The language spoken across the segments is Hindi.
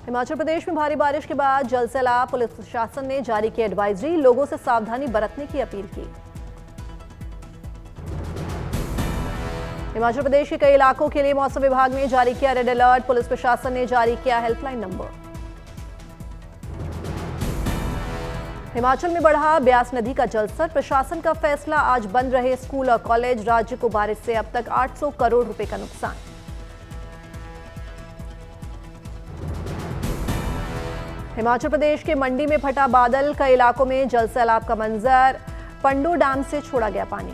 हिमाचल प्रदेश में भारी बारिश के बाद जल सैलाब, पुलिस प्रशासन ने जारी की एडवाइजरी, लोगों से सावधानी बरतने की अपील की। हिमाचल प्रदेश के कई इलाकों के लिए मौसम विभाग ने जारी किया रेड अलर्ट, पुलिस प्रशासन ने जारी किया हेल्पलाइन नंबर। हिमाचल में बढ़ा ब्यास नदी का जलस्तर, प्रशासन का फैसला, आज बंद रहे स्कूल और कॉलेज, राज्य को बारिश से अब तक 800 करोड़ रुपए का नुकसान। हिमाचल प्रदेश के मंडी में फटा बादल, कई इलाकों में जल सैलाब का मंजर, पंडो डैम से छोड़ा गया पानी।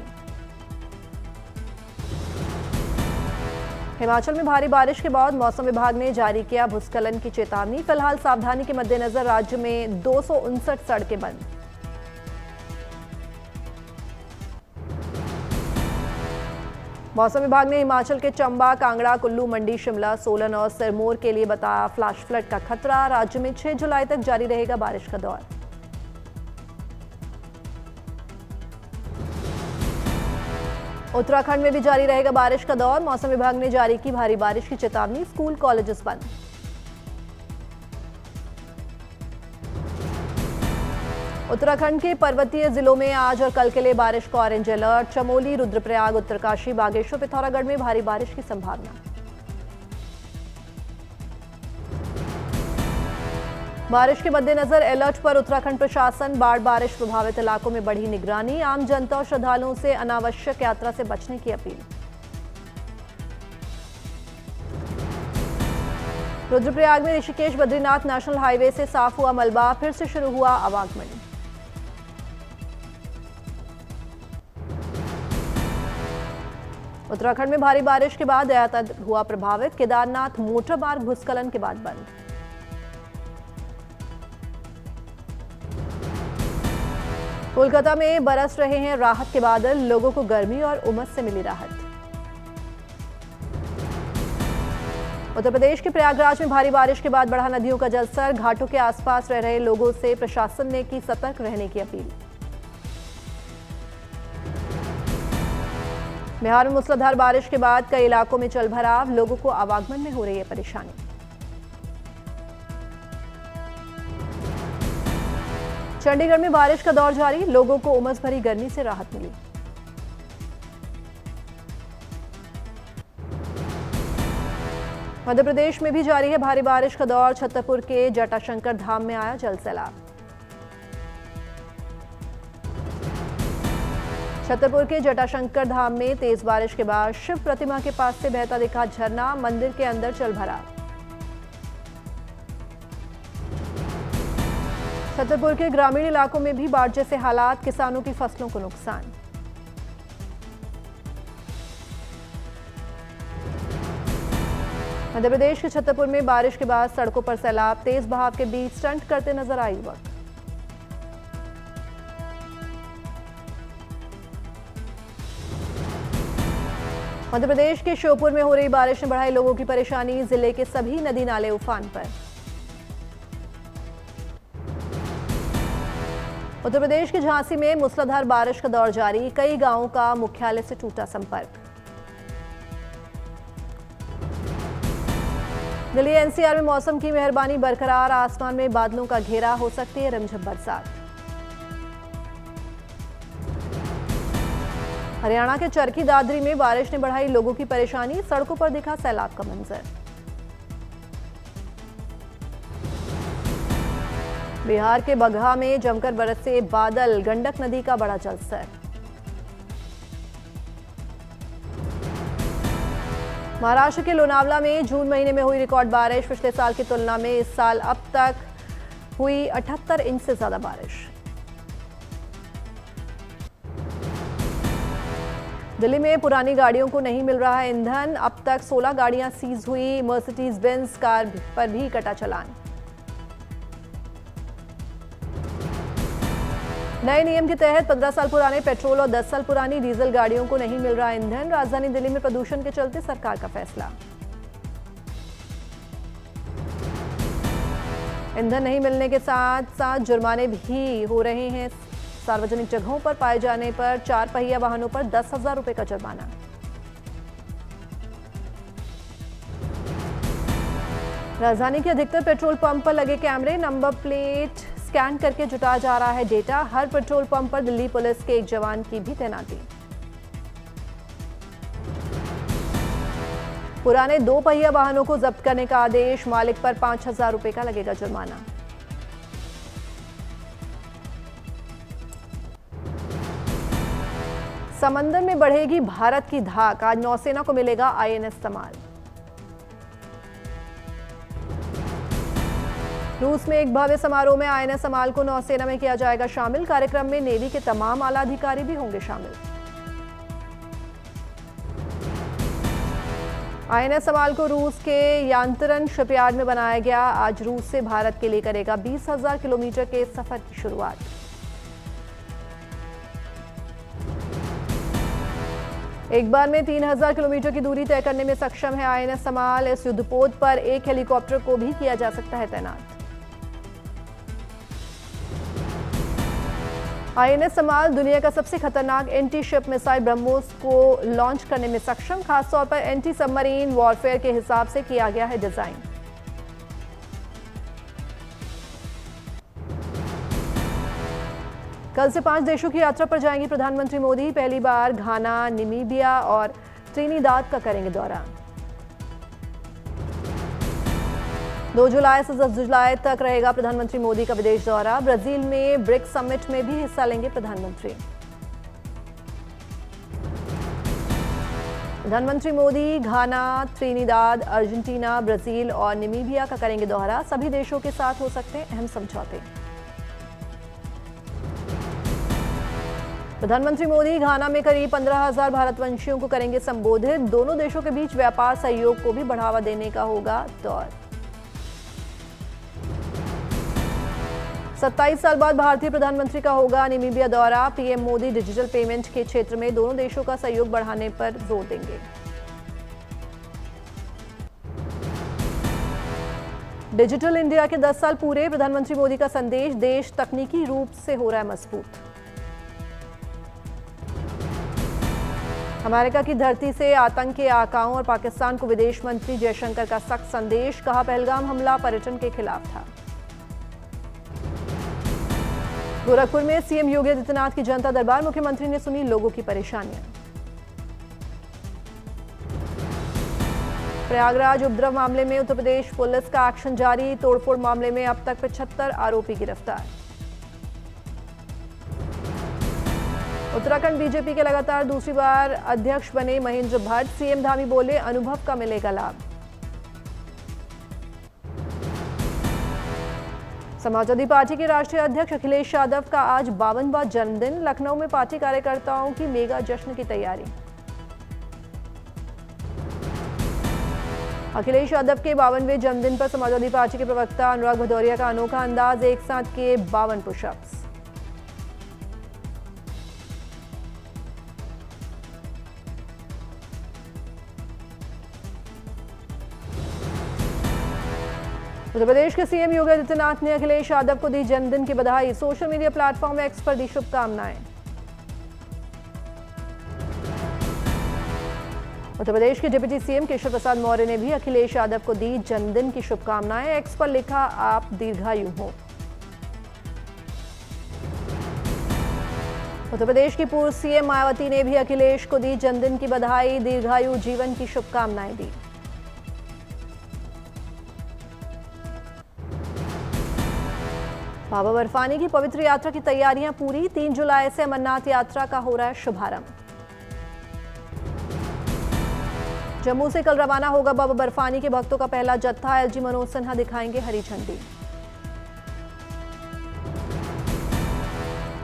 हिमाचल में भारी बारिश के बाद मौसम विभाग ने जारी किया भूस्खलन की चेतावनी, फिलहाल सावधानी के मद्देनजर राज्य में 259 सड़कें बंद। मौसम विभाग ने हिमाचल के चंबा, कांगड़ा, कुल्लू, मंडी, शिमला, सोलन और सिरमौर के लिए बताया फ्लैश फ्लड का खतरा, राज्य में 6 जुलाई तक जारी रहेगा बारिश का दौर। उत्तराखंड में भी जारी रहेगा बारिश का दौर, मौसम विभाग ने जारी की भारी बारिश की चेतावनी, स्कूल कॉलेजेस बंद। उत्तराखंड के पर्वतीय जिलों में आज और कल के लिए बारिश का ऑरेंज अलर्ट, चमोली, रुद्रप्रयाग, उत्तरकाशी, बागेश्वर, पिथौरागढ़ में भारी बारिश की संभावना। बारिश के मद्देनजर अलर्ट पर उत्तराखंड प्रशासन, बाढ़ बारिश प्रभावित इलाकों में बढ़ी निगरानी, आम जनता और श्रद्धालुओं से अनावश्यक यात्रा से बचने की अपील। रुद्रप्रयाग में ऋषिकेश बद्रीनाथ नेशनल हाईवे से साफ हुआ मलबा, फिर से शुरू हुआ आवागमन। उत्तराखंड में भारी बारिश के बाद यातायात हुआ प्रभावित, केदारनाथ मोटर मार्ग भूस्खलन के बाद बंद। कोलकाता में बरस रहे हैं राहत के बादल, लोगों को गर्मी और उमस से मिली राहत। उत्तर प्रदेश के प्रयागराज में भारी बारिश के बाद बढ़ा नदियों का जलस्तर, घाटों के आसपास रह रहे लोगों से प्रशासन ने की सतर्क रहने की अपील। बिहार में मूसलाधार बारिश के बाद कई इलाकों में जल भराव, लोगों को आवागमन में हो रही है परेशानी। चंडीगढ़ में बारिश का दौर जारी, लोगों को उमस भरी गर्मी से राहत मिली। मध्य प्रदेश में भी जारी है भारी बारिश का दौर, छतरपुर के जटाशंकर धाम में आया जल सैलाब। छतरपुर के जटाशंकर धाम में तेज बारिश के बाद शिव प्रतिमा के पास से बहता दिखा झरना, मंदिर के अंदर जल भरा। छतरपुर के ग्रामीण इलाकों में भी बाढ़ जैसे हालात, किसानों की फसलों को नुकसान। मध्य प्रदेश के छतरपुर में बारिश के बाद सड़कों पर सैलाब, तेज बहाव के बीच स्टंट करते नजर आए युवक। मध्य प्रदेश के श्योपुर में हो रही बारिश ने बढ़ाई लोगों की परेशानी, जिले के सभी नदी नाले उफान पर। उत्तर प्रदेश के झांसी में मूसलाधार बारिश का दौर जारी, कई गांवों का मुख्यालय से टूटा संपर्क। दिल्ली एनसीआर में मौसम की मेहरबानी बरकरार, आसमान में बादलों का घेरा, हो सकती है रिमझिम बरसात। हरियाणा के चरखी दादरी में बारिश ने बढ़ाई लोगों की परेशानी, सड़कों पर दिखा सैलाब का मंजर। बिहार के बगहा में जमकर बरसे बादल, गंडक नदी का बड़ा जलस्तर। महाराष्ट्र के लोनावला में जून महीने में हुई रिकॉर्ड बारिश, पिछले साल की तुलना में इस साल अब तक हुई 78 इंच से ज्यादा बारिश। दिल्ली में पुरानी गाड़ियों को नहीं मिल रहा है ईंधन, अब तक 16 गाड़ियां सीज हुई, मर्सिडीज बेंज कार पर भी कटा चालान। नए नियम के तहत 15 साल पुराने पेट्रोल और 10 साल पुरानी डीजल गाड़ियों को नहीं मिल रहा ईंधन, राजधानी दिल्ली में प्रदूषण के चलते सरकार का फैसला। ईंधन नहीं मिलने के साथ साथ जुर्माने भी हो रहे हैं, सार्वजनिक जगहों पर पाए जाने पर 4 पहिया वाहनों पर 10,000 रुपए का जुर्माना। राजधानी के अधिकतर पेट्रोल पंप पर लगे कैमरे, नंबर प्लेट स्कैन करके जुटाया जा रहा है डेटा। हर पेट्रोल पंप पर दिल्ली पुलिस के एक जवान की भी तैनाती। पुराने 2 पहिया वाहनों को जब्त करने का आदेश, मालिक पर 5,000 रुपए का लगेगा जुर्माना। समंदर में बढ़ेगी भारत की धाक, आज नौसेना को मिलेगा आईएनएस तमाल। रूस में एक भव्य समारोह में आईएनएस तमाल को नौसेना में किया जाएगा शामिल। कार्यक्रम में नेवी के तमाम आला अधिकारी भी होंगे शामिल। आईएनएस तमाल को रूस के यांतरन शिपयार्ड में बनाया गया। आज रूस से भारत के लिए करेगा 20,000 किलोमीटर के सफर की शुरुआत। एक बार में 3,000 किलोमीटर की दूरी तय करने में सक्षम है आईएनएस तमाल। इस युद्धपोत पर एक हेलीकॉप्टर को भी किया जा सकता है तैनात। आईएनएस तमाल दुनिया का सबसे खतरनाक एंटी शिप मिसाइल ब्रह्मोस को लॉन्च करने में सक्षम। खासतौर पर एंटी सबमरीन वॉरफेयर के हिसाब से किया गया है डिजाइन। कल से 5 देशों की यात्रा पर जाएंगे प्रधानमंत्री मोदी। पहली बार घाना, नामीबिया और त्रिनिदाद का करेंगे दौरा। 2 जुलाई से 10 जुलाई तक रहेगा प्रधानमंत्री मोदी का विदेश दौरा। ब्राजील में ब्रिक्स समिट में भी हिस्सा लेंगे प्रधानमंत्री। प्रधानमंत्री मोदी घाना, त्रिनिदाद, अर्जेंटीना, ब्राजील और नामीबिया का करेंगे दौरा। सभी देशों के साथ हो सकते हैं अहम समझौते। प्रधानमंत्री मोदी घाना में करीब 15,000 भारतवंशियों को करेंगे संबोधित। दोनों देशों के बीच व्यापार सहयोग को भी बढ़ावा देने का होगा दौर। 27 साल बाद भारतीय प्रधानमंत्री का होगा नामीबिया दौरा। पीएम मोदी डिजिटल पेमेंट के क्षेत्र में दोनों देशों का सहयोग बढ़ाने पर जोर देंगे। डिजिटल इंडिया के 10 साल पूरे, प्रधानमंत्री मोदी का संदेश। देश तकनीकी रूप से हो रहा है मजबूत। अमेरिका की धरती से आतंक के आकाओं और पाकिस्तान को विदेश मंत्री जयशंकर का सख्त संदेश। कहा, पहलगाम हमला पर्यटन के खिलाफ था। गोरखपुर में सीएम योगी आदित्यनाथ की जनता दरबार, मुख्यमंत्री ने सुनी लोगों की परेशानियां। प्रयागराज उपद्रव मामले में उत्तर प्रदेश पुलिस का एक्शन जारी। तोड़फोड़ मामले में अब तक 75 आरोपी गिरफ्तार। उत्तराखंड बीजेपी के लगातार दूसरी बार अध्यक्ष बने महेंद्र भट्ट। सीएम धामी बोले, अनुभव का मिलेगा लाभ। समाजवादी पार्टी के राष्ट्रीय अध्यक्ष अखिलेश यादव का आज 52वां जन्मदिन। लखनऊ में पार्टी कार्यकर्ताओं की मेगा जश्न की तैयारी। अखिलेश यादव के 52वें जन्मदिन पर समाजवादी पार्टी के प्रवक्ता अनुराग भदौरिया का अनोखा अंदाज। एक साथ किए 52 पुशअप्स। उत्तर प्रदेश के सीएम योगी आदित्यनाथ ने अखिलेश यादव को दी जन्मदिन की बधाई। सोशल मीडिया प्लेटफॉर्म एक्स पर दी शुभकामनाएं। उत्तर प्रदेश के डिप्टी सीएम केशव प्रसाद मौर्य ने भी अखिलेश यादव को दी जन्मदिन की शुभकामनाएं। एक्स पर लिखा, आप दीर्घायु हो। उत्तर प्रदेश की पूर्व सीएम मायावती ने भी अखिलेश को दी जन्मदिन की बधाई, दीर्घायु जीवन की शुभकामनाएं दी। बाबा बर्फानी की पवित्र यात्रा की तैयारियां पूरी। 3 जुलाई से अमरनाथ यात्रा का हो रहा है शुभारंभ। जम्मू से कल रवाना होगा बाबा बर्फानी के भक्तों का पहला जत्था। एलजी मनोज सिन्हा दिखाएंगे हरी झंडी।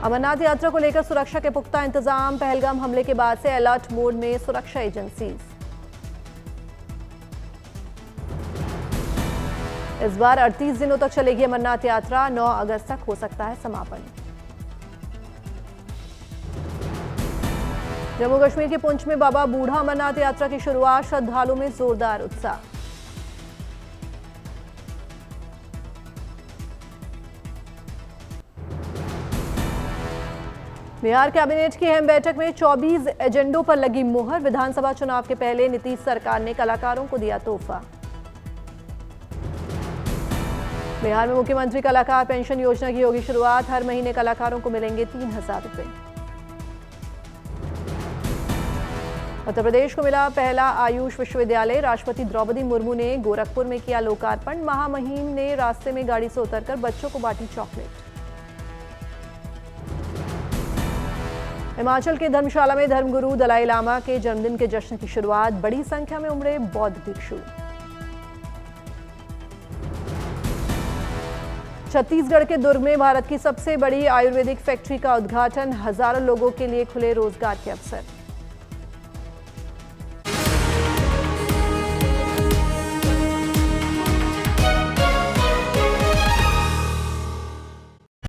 अमरनाथ यात्रा को लेकर सुरक्षा के पुख्ता इंतजाम। पहलगाम हमले के बाद से अलर्ट मोड में सुरक्षा एजेंसीज। इस बार 38 दिनों तक चलेगी अमरनाथ यात्रा। 9 अगस्त तक हो सकता है समापन। जम्मू कश्मीर के पुंछ में बाबा बूढ़ा अमरनाथ यात्रा की शुरुआत। श्रद्धालुओं में जोरदार उत्साह। बिहार कैबिनेट की अहम बैठक में 24 एजेंडों पर लगी मुहर। विधानसभा चुनाव के पहले नीतीश सरकार ने कलाकारों को दिया तोहफा। बिहार में मुख्यमंत्री कलाकार पेंशन योजना की होगी शुरुआत। हर महीने कलाकारों को मिलेंगे 3,000 रुपए। उत्तर प्रदेश को मिला पहला आयुष विश्वविद्यालय। राष्ट्रपति द्रौपदी मुर्मू ने गोरखपुर में किया लोकार्पण। महामहिम ने रास्ते में गाड़ी से उतरकर बच्चों को बांटी चॉकलेट। हिमाचल के धर्मशाला में धर्मगुरु दलाई लामा के जन्मदिन के जश्न की शुरुआत। बड़ी संख्या में उमड़े बौद्ध भिक्षु। छत्तीसगढ़ के दुर्ग में भारत की सबसे बड़ी आयुर्वेदिक फैक्ट्री का उद्घाटन। हजारों लोगों के लिए खुले रोजगार के अवसर।